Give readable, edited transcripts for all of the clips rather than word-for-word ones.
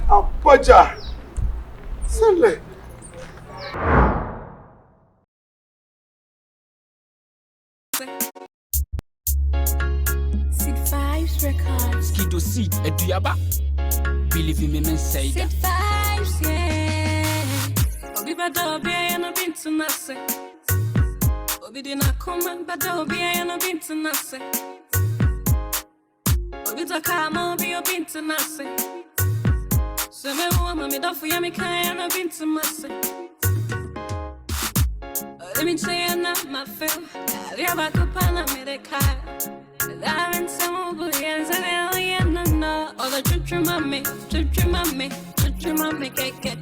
Apaja. Sele. Sid Vibes Records. Skido seed, Ft.Diasa. Believe in me, men say that. Sid Vibes, yeah. Obi bada obi I no been to nase. Obi dina come bada obi I no been to nase. Obi taka ma obi been to nase. So me mama me da for ya me kai no been to nase. Let me say I'm not my feel. I have a kupana me de kai. I haven't some bullions and I no. All the chuchu mommy, cake.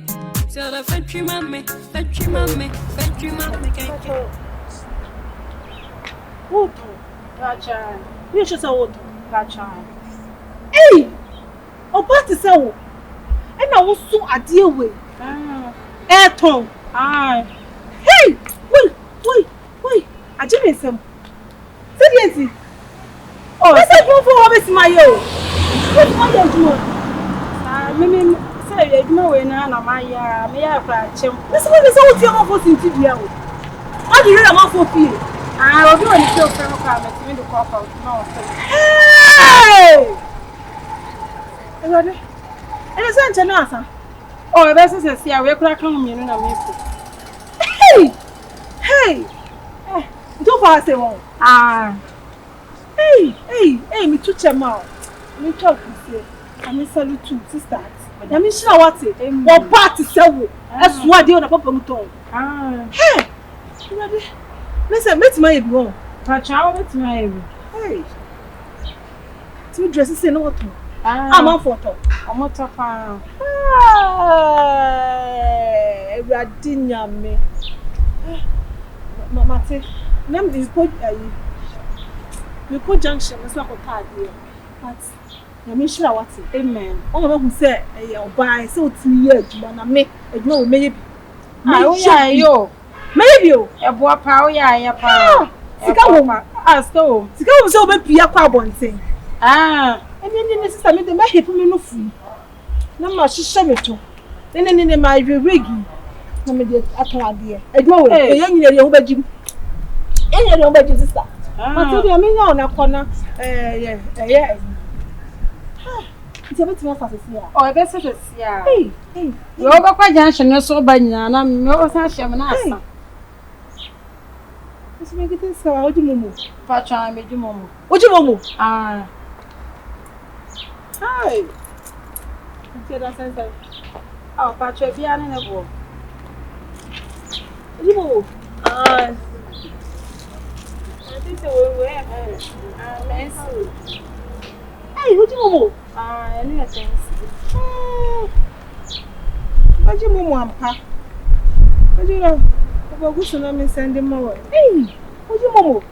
Tell the fetchy mommy, cake. What? Gotcha. You should say what? Gotcha. Hey! Oh, what is that? And I was so a deal with. Airton. Hey! Wait. I didn't say. Seriously. Oh, I said you for always my yo. What's my yo? Mimi say you know when na my ya me ya fra chem. This one is all your for sinti dia o. How do you am for feel? Obi won the show friend ka me to call out now. Hey! Elode. Ele say nche na asa. Oh, e be say say we kura kan mi na me ko. Hey! Don't pass it one. Hey, me too chema. Me talk with you. I salute you, sister. I mean, she what it? What part is so? That's what they on the papa muton. Hey, listen, meet my everyone. Pacha, meet my every. Hey, two dresses in what? I'm on photo. I'm not a fan. Radinia me. Mama, say, name is good. We put junction, it's not a card here. But I mean, sure what it. Amen. All of them say, "I'll buy so 2 years, but I make a no maybe." Yeah, yo, maybe you. A boy power, yeah, power. Sika ask home. Sika so be pia kwa bonten. And then the sister made the make him no free. No ma shisha me to. Then my wigi. No me dey atwa de. Edwo we. E yan nyere ho bagim. Enye de ho bagim sister. But you dey me na kona yeah. It's a bit more fast here. Oh, I say this here. Hey. You go kwa junction so ba nyina na me o san hye me na asa. This make it so oji momo. Pa chan me ji momo. Oji momo. Hi. It's that sense. Oh, pa che bia na bo. Oji momo. I think so we Hey, what do you momo? Anything. What do you momo ampa? What do you know? About who's me send him more? Hey, what do you momo?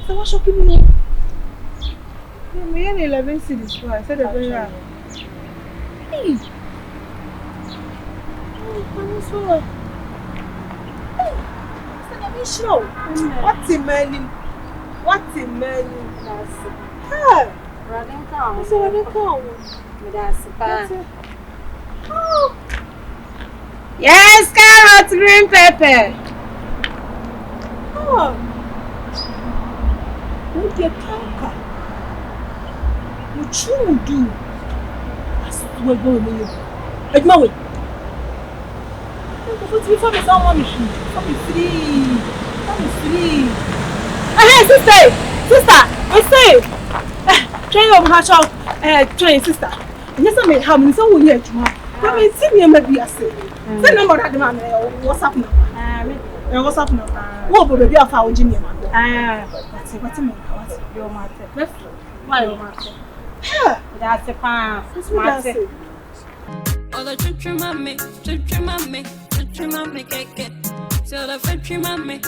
So what's shocking me? Me 11 cities. So I said a very Hey. I'm so. Hey, show. What's the menu? Running cow. So running cow. Oh. Yes, carrot, green pepper. Oh. Look at franka. You true do. That's what we're going to do. Like my way. Before me, someone free. Hey, sister, I say. Train of Hatch, train sister. And yes, I may have me so weird. I mean, see me, maybe I say. Send number that man, what's up now? What's up now? What will be a foul Jimmy? What's your matter? Why your matter? That's a pan. All the chuchu mommy, cake. Tell the fetchy mommy,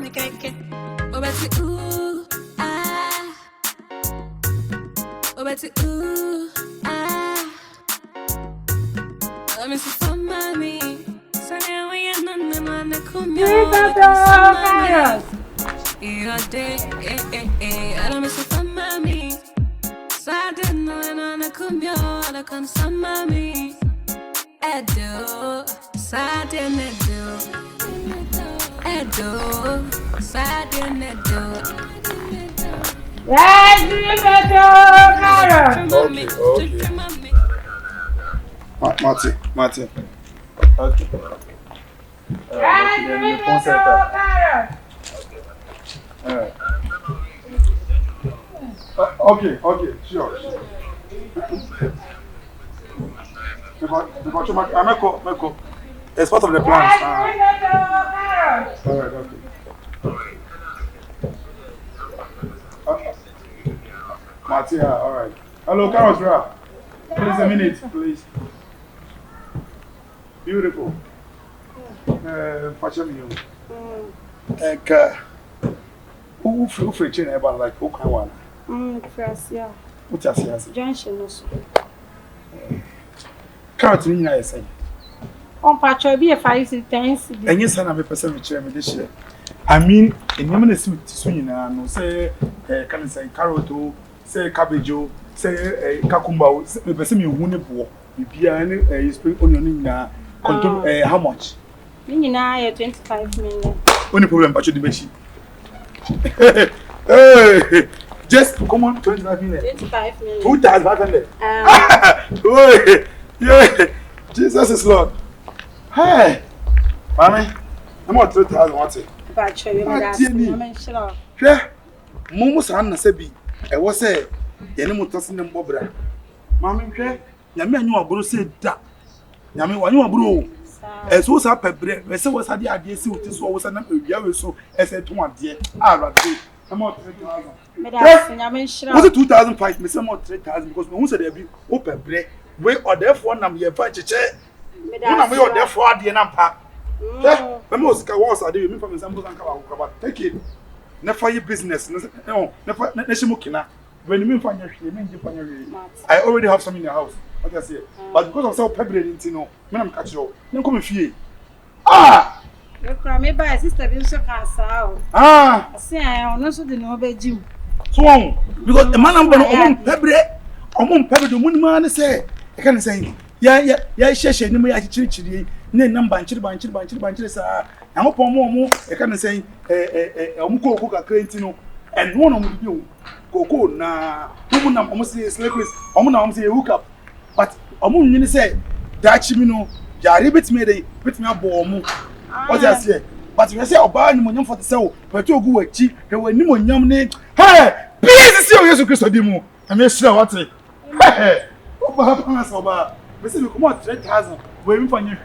cake. Oh, Betty, ooh, ah. Oh, Betty, ooh, ah. Let me see for mommy. So now we are none the come here. You're dead, let me see for mommy. So I didn't know and I come here, I can summon me. Edo, sad in Edo. Edo, sad in Edo. Martin. Okay. Okay, sure. Meko. It's part of the plan. All right, okay. Martia, all right. Hello, Carosra. Please a minute, please. Beautiful. Fashion who free chain about like who can one? Frasia. What's your Junction also. Carrot in I say. On patch be a 5 to 10. And yes, I'm a person with chairman this year. I mean, in your swing, no say, can say carrot, say cabbage, say cucumber, the person you won't walk. You spring onion in control how much? Meaning I 25 million. Only problem, but you the machine. Hey, just come on, 25 million. 25 million. 2,500. Yeah, Jesus is Lord. Hey, mommy, I'm not 3,000. What's it? But you know, sure. Yeah, Momo's Anna Sebi. I was say, Yanimo tossing them bobra. Mammy, Yami, you are bro said that. Yami, when you are bro. As was up a bread, where so was the idea, so this was an apple, so as I told dear. I'm not 3,000. Was it 2,005? Miss I'm not 3,000 because we said there be open bread. We or therefore, I'm here for a chair. I'm here therefore, the number. The most was I did from example and cover. Take it. Never your business. No, never Neshimukina. When you mean find your I already have some in the house. What I say, but because of so pepper into no, when I'm catching you, don't come here. Ah! You cry me by sister, you so pass out. Ah! I say, I also didn't know about Jim. So, because the man I'm going to pepper, I'm pepper the moon man say, I can't say, yeah, she knew me at church, number and children, sir. I hope more, I can't say, Muko cook a crantino, and one of you. Coco, na, woman, almost say slavery, almost say hook up. But you say that Chimino, Yaribit made a bit me a bomb. What I say, but you say, I'll money for the cell, but you go cheap, there were no young name. Hey, please, see Christo Dimo. I may sure what it. Hey, what happens over? We say, come on, 3,000. Waiting for you.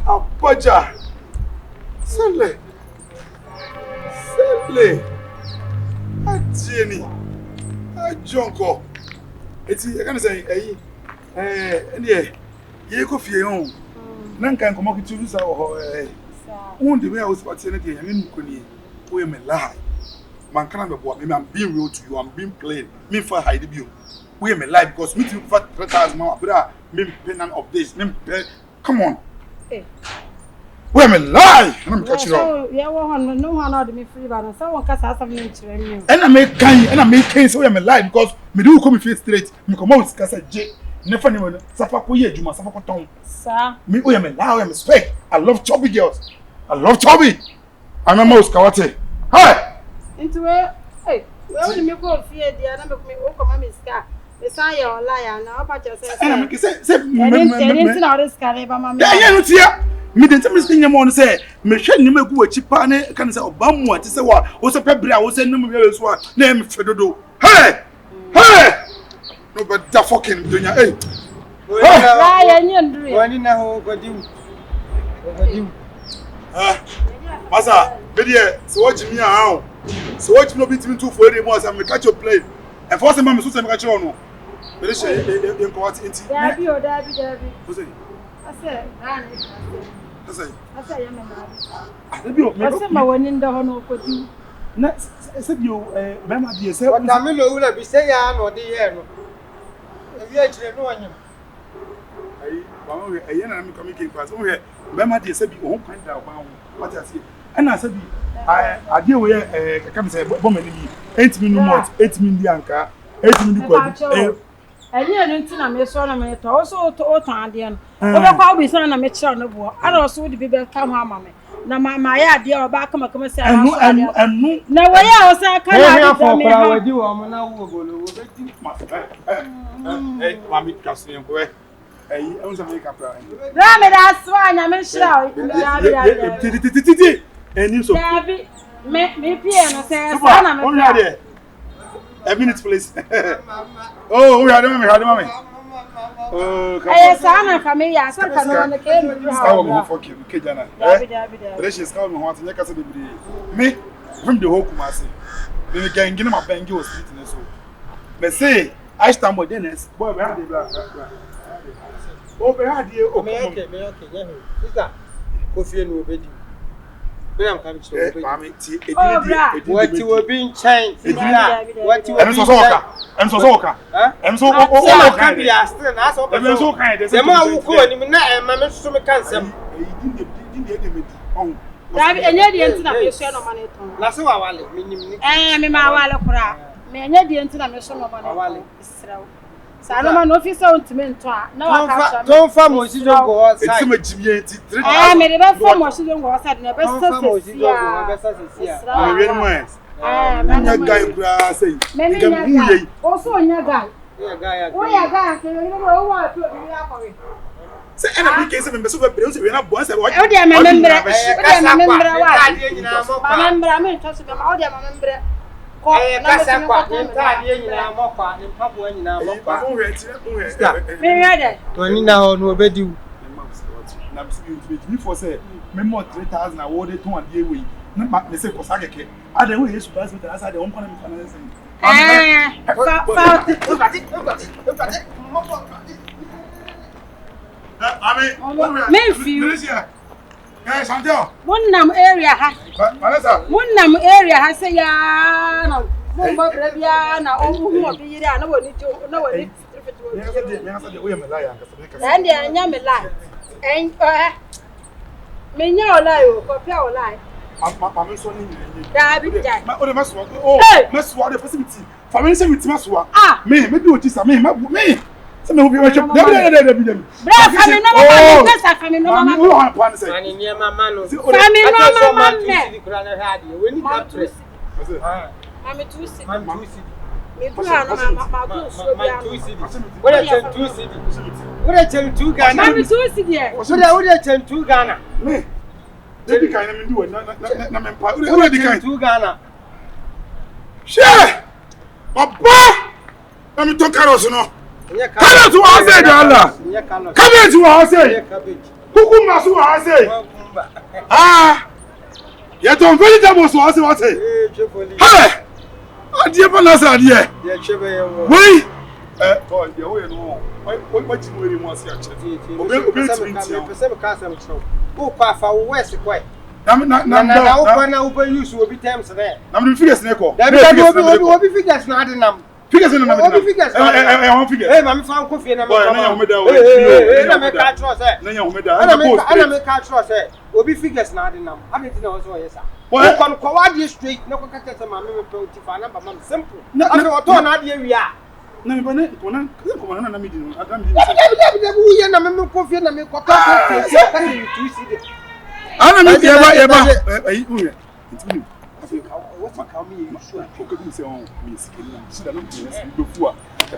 Abaja. Sele. Ajeni. Ajonko. Eti I can say ye ko fie ho. Nan kan komo kitu sa ho won the way I was partying again I mean kuni we me lie. Man kana be bo me I'm being real to you I'm being plain. Me for hide bi o. We me lie because me to for 3,000 ma bra me pay none of this. Me come on. Hey. Where me lie? I'm catching you. Yeah, no one out me free but someone can have something to you. And I make kind so where me lie because me do come face straight. Me come out kasa J. Never know safa ko ye juma safa ko ton. Sir. Me where me lie where me spec. I love chubby girls. I love chubby. I'm a mouse kawate. Hi. Into where? Hey, where will me go fear the other me o come me scar. Me say you lie now about yourself. And me say me not this carry ba mama. Yeah, you tia. Me dey tell me say nyam on say me hwe nyam egu achi pa ne kan say obamu ati say wa wo say pebra wo say num we so na me fedodo. Hey! No but that fucking dunya eh. Ya nyandru. Wani na ho godiu. Masa, be there so watch me how. So watch no bit me too for any more say me catch your play. And for say me so say me catch you no. Be dey share en ko what enti. Dabi. Who say? I said, I say you remember. I say my one in the hono kodi. Na say you mama dey say What am lo ula bi say ya no dey here no. E wi agire no anyam. Ayi, ba mo we na me come kin pass. O we mama dey say bi o kan da ba ho. What I say? And I said, I deal with come say, woman, 8 minutes, 8 million car, 8 minutes. And you didn't see me so na me to also to Otandian. Oba kwa bi sana na me chira no bo. Ara also the people come ha me. Na my idea oba come say and na we ya o say come here for we di wo mo na wo go lo wo beti. Hey, mami kasin ko eh on say make up. Ra me da so anya me chira o. And so me pie no say sana me. A minute, please. Oh, we had mommy. Oh, come on. Yes, I'm coming. Yes, I'm coming. On the cave. I'm for Kijana. Precious, come on. What's the next me from the whole Kumasi. We can get my bank. You was street in so. But say, I stand with Dennis. Boy, we had the black. Oh, we had the okay. Sister, Kofi no obedi. We am coming to obedi. What you were being changed. What you were being changed. I'm so okay. I'm so okay. I'm so kind. The man who go and na mama so me kan sem. Dabi enye die ntina me so no mane ton. Na se wa wale minim ni. Me ma wale kura. Me enye die ntina me so no mane wale. Israel. Sa no man officer untime nto a na wa ka don't farm o si jogo outside. It's me jimie enti. Me dey be farm o si jogo outside na be so I'm very much. Nya guy kura say. Me nya also nya guy. Yeah, oh yeah, guy. You know what to be akore. Say na be case me so be we na bo say what. O dey ma membre wa. Ma membre me to so be ma o dey ma membre. Ko na me kasa kwa ntade nyina mokwa mpabo nyina mokwa. Me ready. To ni na ho no obedi. Na me for say me more 3000 award to one day we. Me say ko sageke. Ade we Yesu Christ with us ade won kwana me kwana say. Munam area ha. Munam area ha say ya na. Mo ba bia na o hu obi yire na woni na woni. And dey anya me lie. Me nya o lie o, ko pia o lie. Mama so ni Dabi dai. Ma o de maso. Oh, maso de possibility. Family say with maso. Me do otisa me say me obi we chop. Dabi. Bra family no mama, pesa family no mama. Wo han pan say. Mani ni mama no. Family no mama ne. Kura na ha de. We ni captress. Mami tusi. Me What bra na mama do so bia. What a 2 cedi. What a 2 Ghana. Mami tusi there. What a 2 Ghana. Me. Debi kan na me do na me pa. What the kind 2 Ghana. Share. Papa. Na me to carrots no. Carrots wa say Allah. Cabbage wa say. Cucumber so wa say. You don't vegetables wa say what say. Hey. Adie pa na sa adie. Ye chebe ye wo. Wei. Boy, ye wo ye no. Wai ti mo ri mo asi a che. Obi ti pese me ka sam cho. Wo kwa fa wo west kwai. Na wo kwa na wo be use obi times there. Na me figures ne ko. Obi figures na ade nam. Figures na me. Obi figures. One figure. Eh, mama fa ko fie na me. Boy, na ya homeda wo. Na me ka tro say. Na ya homeda. Ana me ka tro say. Obi figures na ade nam. Ade ti na wo so yes. Wo kon ko wa dey straight na ko kaka say mama me pe fa number mam simple. Ade o to na ade wi a. Na me bane ko na na me di no. Adam di. Wo ye na me ko fie na me ko ta ko say ka ni 2 cedi. Ana me ye ba. Ayi uye. Ntimi. What my come you sure. Okay, we say on me skin na. See that no be do the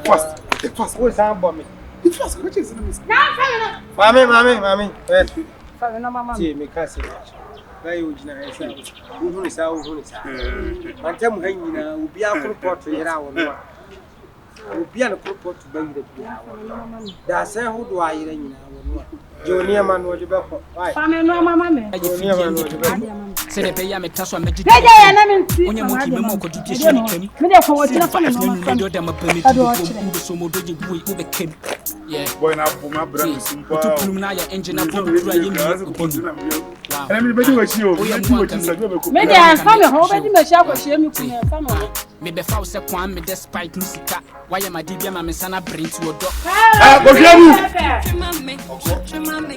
first. Wo san bo me. The first which is me. Na family. Mami. Family no mama. See me ka say. Gai o jina esa. Wo hu ni sa. Mantem ha nyina obi akroport yera wo no. Obi an akroport ba yira bia wo. Da say ho do ayira nyina wo no. Jonia man wo de be ko. Family no mama me. Jonia man wo de be ko. Se de be ya me taso me Meja ya na me nti. Onya mo ki me mo ko di tese ni kem. Me de ko wo tira family no mama. No do ma permit ko so mo doji bu wo be kem. Yeah. Boy na bu ma brand simple. To plum na ya engine na pop dura ye mi. Ana me be di wachi o. Me di wachi sa go be ko. Me de family ho be di me sha ko hye mi kun e family. Me be fa wo se kwan me despite musika. Why am I dibia ma me sana brain to odo. Go fiamu. Mama,